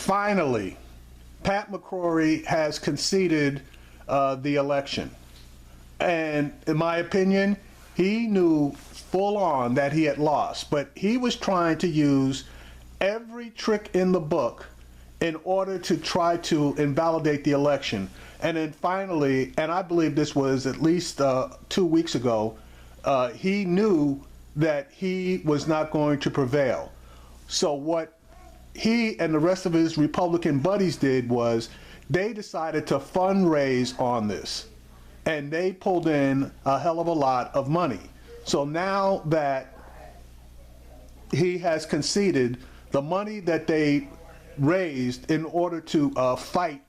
Finally, Pat McCrory has conceded the election. And in my opinion, he knew full on that he had lost, but he was trying to use every trick in the book in order to try to invalidate the election. And then finally, and I believe this was at least 2 weeks ago, he knew that he was not going to prevail. So what he and the rest of his Republican buddies did was they decided to fundraise on this, and they pulled in a hell of a lot of money. So now that he has conceded, the money that they raised in order to fight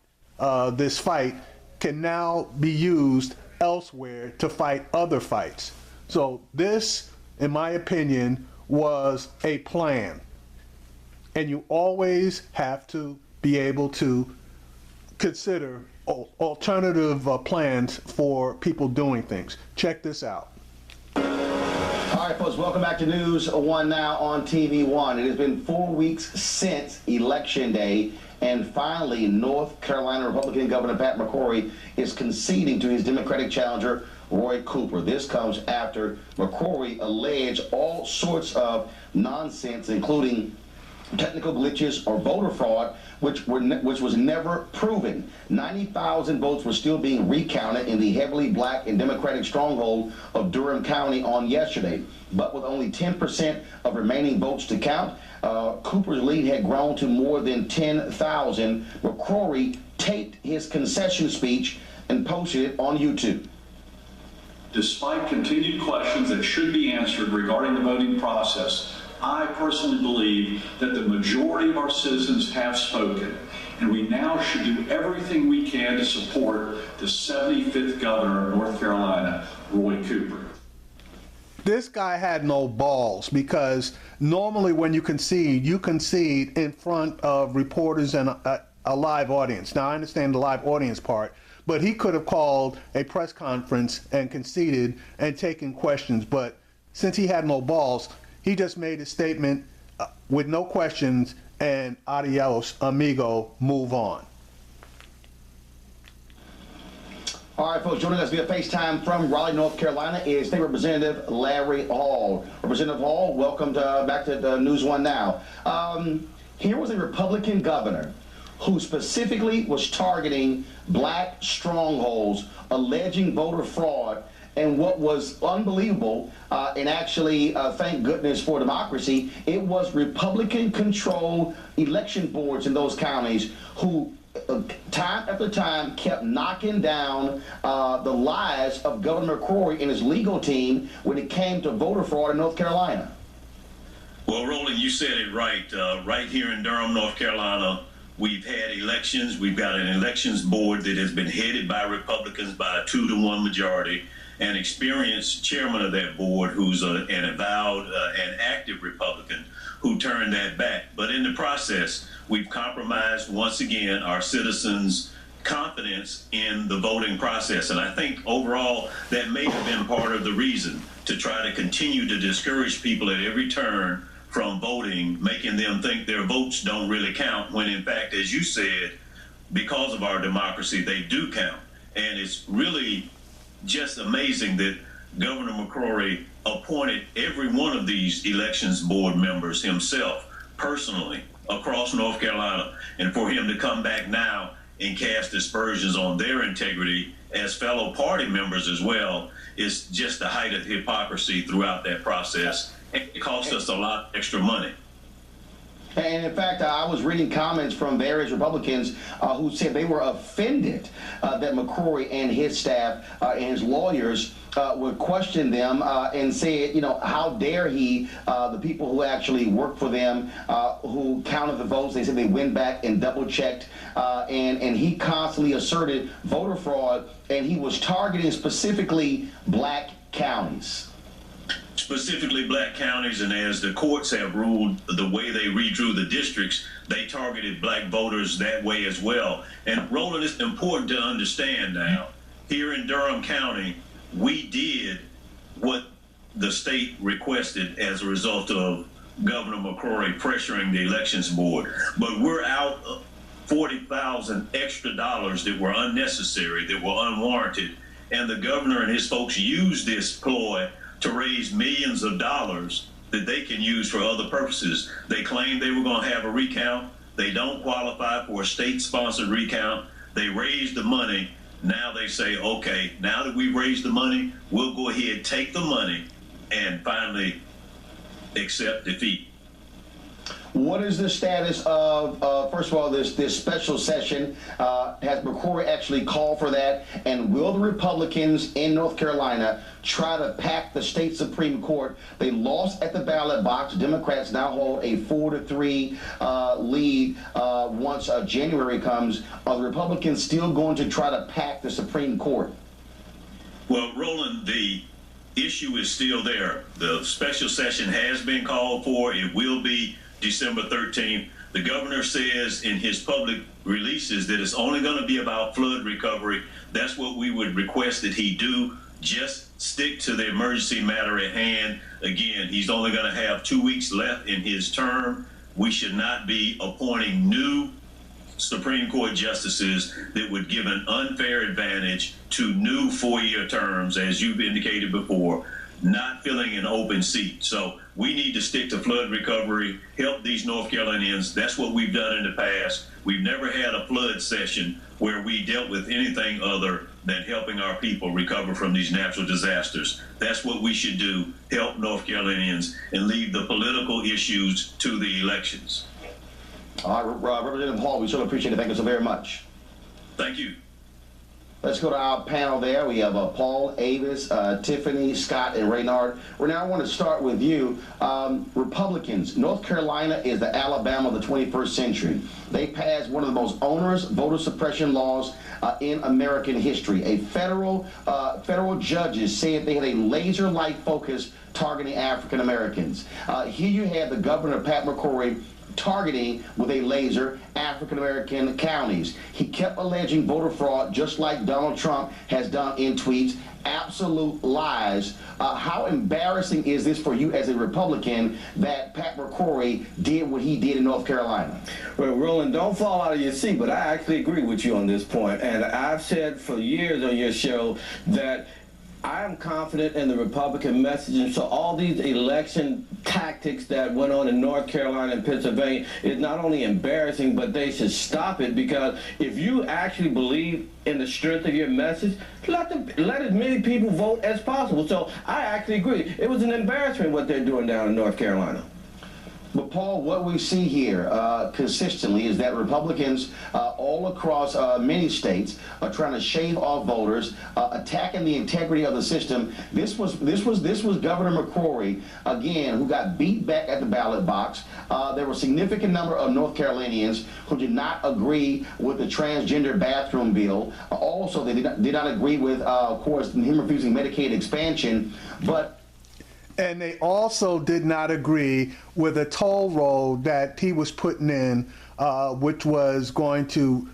this fight can now be used elsewhere to fight other fights. So this, in my opinion, was a plan. And you always have to be able to consider alternative plans for people doing things. Check this out. All right, folks, welcome back to News One Now on TV One. It has been 4 weeks since Election Day, and finally, North Carolina Republican Governor Pat McCrory is conceding to his Democratic challenger, Roy Cooper. This comes after McCrory alleged all sorts of nonsense, including technical glitches or voter fraud, which was never proven. 90,000 votes were still being recounted in the heavily black and Democratic stronghold of Durham County on yesterday. But with only 10% of remaining votes to count, Cooper's lead had grown to more than 10,000. McCrory taped his concession speech and posted it on YouTube. Despite continued questions that should be answered regarding the voting process, I personally believe that the majority of our citizens have spoken, and we now should do everything we can to support the 75th governor of North Carolina, Roy Cooper. This guy had no balls, because normally when you concede in front of reporters and a live audience. Now, I understand the live audience part, but he could have called a press conference and conceded and taken questions. But since he had no balls, he just made a statement with no questions and adios, amigo, move on. All right, folks, joining us via FaceTime from Raleigh, North Carolina is State Representative Larry Hall. Representative Hall, welcome back to News One Now. Here was a Republican governor who specifically was targeting black strongholds, alleging voter fraud, and what was unbelievable, and actually, thank goodness for democracy, it was Republican-controlled election boards in those counties who time after time kept knocking down the lies of Governor McCrory and his legal team when it came to voter fraud in North Carolina. Well, Roland, you said it right. Right here in Durham, North Carolina, we've had elections. We've got an elections board that has been headed by Republicans by a 2-to-1 majority. An experienced chairman of that board who's an avowed and active Republican who turned that back. But in the process, we've compromised once again our citizens' confidence in the voting process. And I think overall that may have been part of the reason to try to continue to discourage people at every turn from voting, making them think their votes don't really count, when in fact, as you said, because of our democracy, they do count. And it's really just amazing that Governor McCrory appointed every one of these elections board members himself, personally, across North Carolina, and for him to come back now and cast aspersions on their integrity as fellow party members as well is just the height of hypocrisy throughout that process. It cost us a lot of extra money. And in fact, I was reading comments from various Republicans who said they were offended that McCrory and his staff and his lawyers would question them and say, you know, how dare he, the people who actually work for them, who counted the votes, they said they went back and double checked, and he constantly asserted voter fraud, and he was targeting specifically black counties. Specifically black counties, and as the courts have ruled, the way they redrew the districts, they targeted black voters that way as well. And Roland, it's important to understand now, here in Durham County, we did what the state requested as a result of Governor McCrory pressuring the elections board, but we're out $40,000 extra dollars that were unnecessary, that were unwarranted, and the governor and his folks used this ploy to raise millions of dollars that they can use for other purposes. They claimed they were going to have a recount. They don't qualify for a state-sponsored recount. They raised the money. Now they say, okay, now that we raised the money, we'll go ahead, take the money, and finally accept defeat. What is the status of, first of all, this special session? Has McCrory actually called for that? And will the Republicans in North Carolina try to pack the state Supreme Court? They lost at the ballot box. Democrats now hold a 4-3 lead once January comes. Are the Republicans still going to try to pack the Supreme Court? Well, Roland, the issue is still there. The special session has been called for. It will be December 13th. The governor says in his public releases that it's only going to be about flood recovery. That's what we would request that he do. Just stick to the emergency matter at hand. Again, he's only going to have 2 weeks left in his term. We should not be appointing new Supreme Court justices that would give an unfair advantage to new 4-year terms, as you've indicated before, not filling an open seat. So we need to stick to flood recovery, help these North Carolinians. That's what we've done in the past. We've never had a flood session where we dealt with anything other than helping our people recover from these natural disasters. That's what we should do, help North Carolinians and leave the political issues to the elections. All right, Representative Hall, we sure appreciate it. Thank you so very much. Thank you. Let's go to our panel there. We have Paul, Avis, Tiffany, Scott, and Raynard. Renee, I want to start with you. Republicans, North Carolina is the Alabama of the 21st century. They passed one of the most onerous voter suppression laws in American history. A federal judges said they had a laser-like focus targeting African Americans. Here you have the governor, Pat McCrory, targeting with a laser African-American counties. He kept alleging voter fraud just like Donald Trump has done in tweets. Absolute lies. How embarrassing is this for you as a Republican that Pat McCrory did what he did in North Carolina? Well, Roland, don't fall out of your seat, but I actually agree with you on this point. And I've said for years on your show that I am confident in the Republican messaging. So all these election tactics that went on in North Carolina and Pennsylvania is not only embarrassing, but they should stop it, because if you actually believe in the strength of your message, let as many people vote as possible. So I actually agree. It was an embarrassment what they're doing down in North Carolina. But Paul, what we see here consistently is that Republicans all across many states are trying to shave off voters, attacking the integrity of the system. This was Governor McCrory again, who got beat back at the ballot box. There were a significant number of North Carolinians who did not agree with the transgender bathroom bill. Also, they did not agree with, of course, him refusing Medicaid expansion, but. And they also did not agree with a toll road that he was putting in, which was going to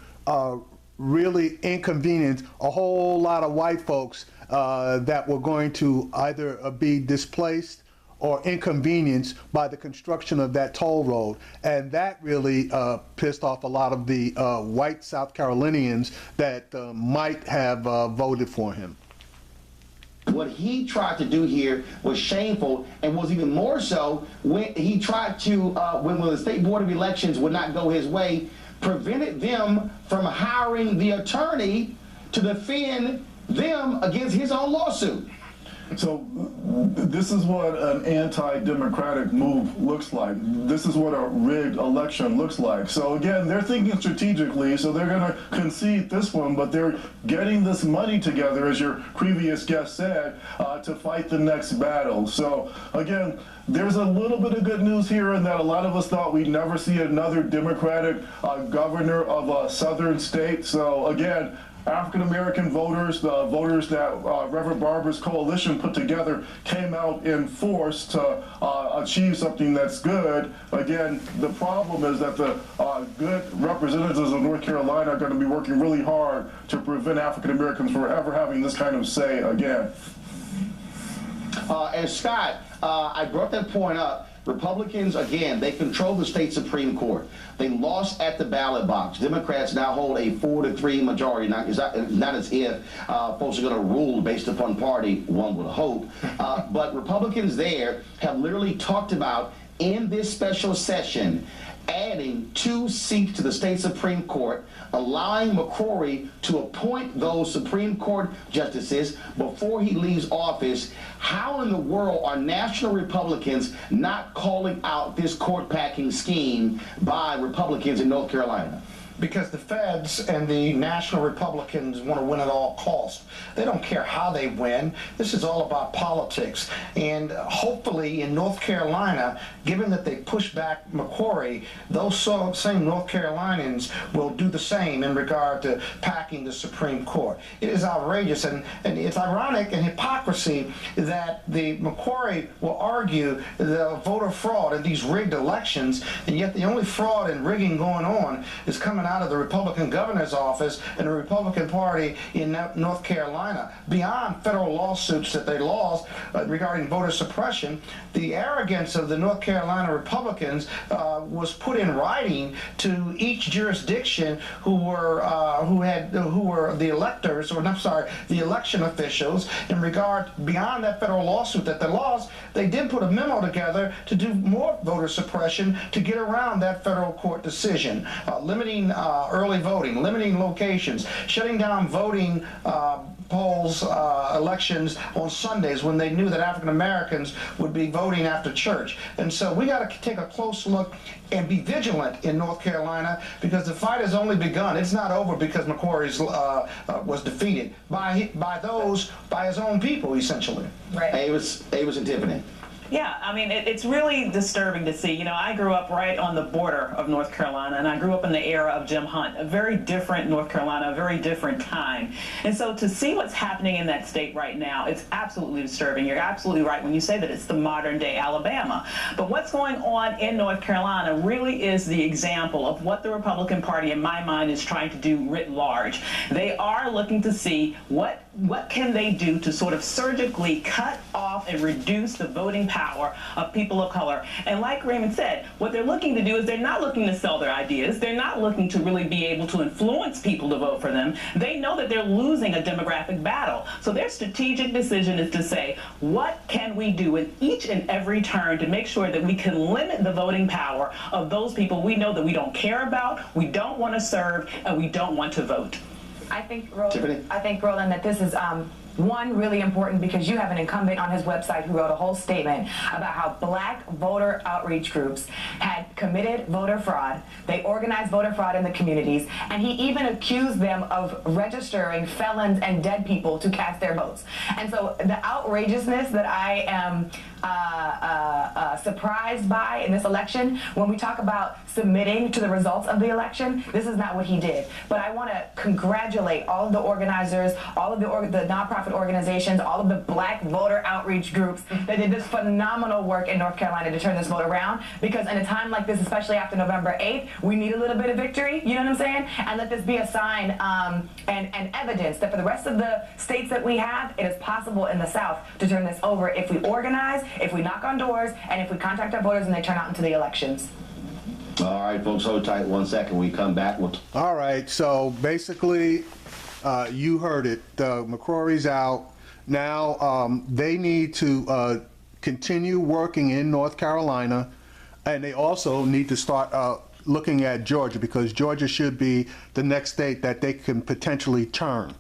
really inconvenience a whole lot of white folks that were going to either be displaced or inconvenienced by the construction of that toll road. And that really pissed off a lot of the white South Carolinians that might have voted for him. What he tried to do here was shameful, and was even more so when he tried to, when the State Board of Elections would not go his way, prevented them from hiring the attorney to defend them against his own lawsuit. So this is what an anti-democratic move looks like. This is what a rigged election looks like. So again, they're thinking strategically, so they're going to concede this one, but they're getting this money together, as your previous guest said, to fight the next battle. So again, there's a little bit of good news here in that a lot of us thought we'd never see another Democratic governor of a southern state. So again, African-American voters, the voters that Reverend Barber's coalition put together, came out in force to achieve something that's good. Again, the problem is that the good representatives of North Carolina are going to be working really hard to prevent African-Americans from ever having this kind of say again. And Scott, I brought that point up. Republicans, again, they control the state Supreme Court. They lost at the ballot box. Democrats now hold a 4-3 majority. Now, it's not as if folks are going to rule based upon party, one would hope. But Republicans there have literally talked about in this special session adding 2 seats to the state Supreme Court, allowing McCrory to appoint those Supreme Court justices before he leaves office. How in the world are national Republicans not calling out this court-packing scheme by Republicans in North Carolina? Because the feds and the national Republicans want to win at all costs. They don't care how they win. This is all about politics. And hopefully in North Carolina, given that they push back McCrory, those same North Carolinians will do the same in regard to packing the Supreme Court. It is outrageous, and it's ironic and hypocrisy that the McCrory will argue the voter fraud in these rigged elections, and yet the only fraud and rigging going on is coming out of the Republican governor's office and the Republican Party in North Carolina. Beyond federal lawsuits that they lost regarding voter suppression, the arrogance of the North Carolina Republicans was put in writing to each jurisdiction who were the electors, or I'm sorry, the election officials. In regard, beyond that federal lawsuit that they lost, they did put a memo together to do more voter suppression to get around that federal court decision, limiting early voting, limiting locations, shutting down voting polls, elections on Sundays when they knew that African Americans would be voting after church. And so we got to take a close look and be vigilant in North Carolina, because the fight has only begun. It's not over because McCrory was defeated by his own people, essentially. Right. Avis and Tiffany. Yeah, I mean, it's really disturbing to see. You know, I grew up right on the border of North Carolina, and I grew up in the era of Jim Hunt, a very different North Carolina, a very different time. And so to see what's happening in that state right now, it's absolutely disturbing. You're absolutely right when you say that it's the modern day Alabama. But what's going on in North Carolina really is the example of what the Republican Party, in my mind, is trying to do writ large. They are looking to see what can they do to sort of surgically cut off and reduce the voting power of people of color. And like Raymond said, what they're looking to do is they're not looking to sell their ideas. They're not looking to really be able to influence people to vote for them. They know that they're losing a demographic battle. So their strategic decision is to say, what can we do in each and every turn to make sure that we can limit the voting power of those people we know that we don't care about, we don't want to serve, and we don't want to vote. I think, Roland, that this is one, really important because you have an incumbent on his website who wrote a whole statement about how black voter outreach groups had committed voter fraud. They organized voter fraud in the communities, and he even accused them of registering felons and dead people to cast their votes. And so the outrageousness that I am surprised by in this election, when we talk about submitting to the results of the election, this is not what he did. But I want to congratulate all of the organizers, all of the nonprofit organizations, all of the black voter outreach groups that did this phenomenal work in North Carolina to turn this vote around, because in a time like this, especially after November 8th, we need a little bit of victory, you know what I'm saying? And let this be a sign and evidence that for the rest of the states that we have, it is possible in the South to turn this over if we organize, if we knock on doors, and if we contact our voters and they turn out into the elections. All right, folks, hold tight 1 second. We come back. All right, so basically, you heard it. McCrory's out. Now they need to continue working in North Carolina, and they also need to start looking at Georgia, because Georgia should be the next state that they can potentially turn.